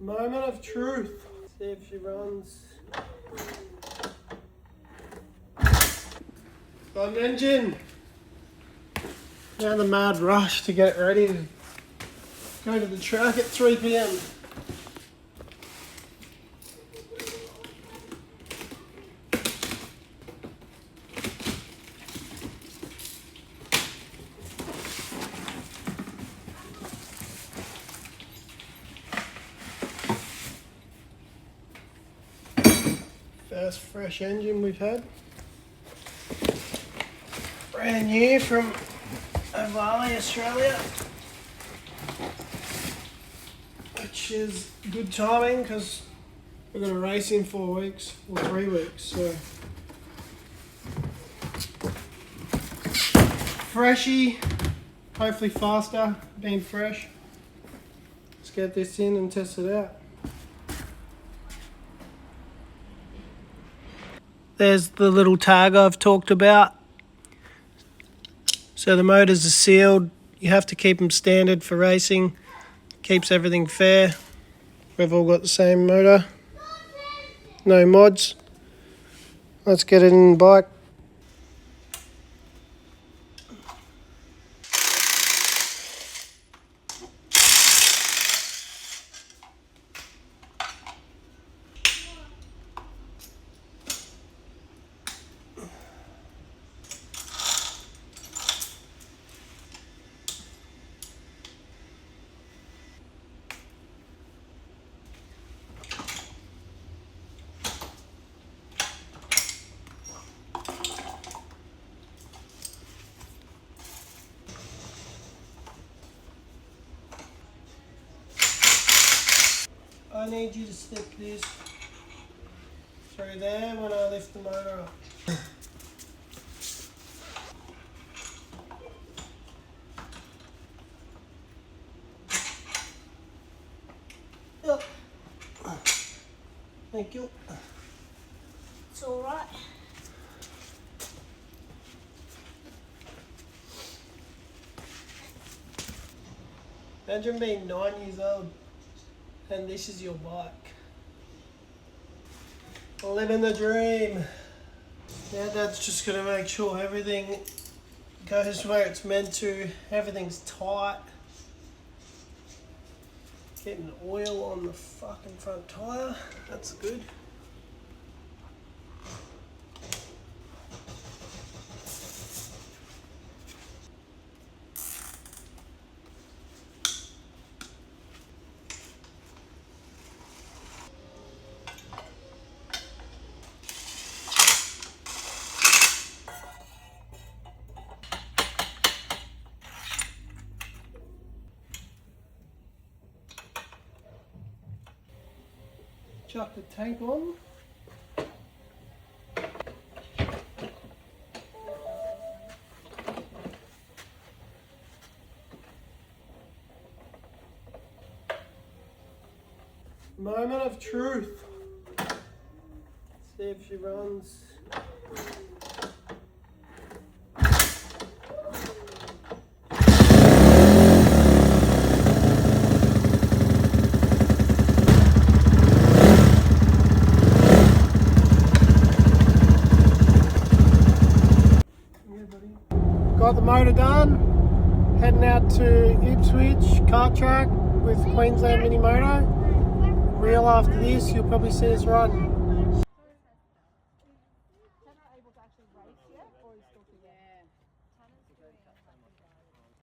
Moment of truth. See if she runs. Got an engine. Now the mad rush to get ready to go to the track at 3 p.m. First fresh engine we've had. Brand new from OHVALE, Australia. Which is good timing because we're going to race in 4 weeks or 3 weeks. So freshy, hopefully faster, being fresh. Let's get this in and test it out. There's the little tag I've talked about. So the motors are sealed. You have to keep them standard for racing. Keeps everything fair. We've all got the same motor. No mods. Let's get it in the bike. I need you to stick this through there when I lift the motor up. Yep. Thank you. It's alright. Imagine being 9 years old and this is your bike. Living the dream. Now Dad's just going to make sure everything goes where it's meant to. Everything's tight. Getting oil on the fucking front tyre. That's good. Chuck the tank on. Moment of truth. See if she runs. Got the motor done, heading out to Ipswich kart track with Queensland Mini Moto. Reel after this, you'll probably see us riding. Tanner able to actually race yet, or is still to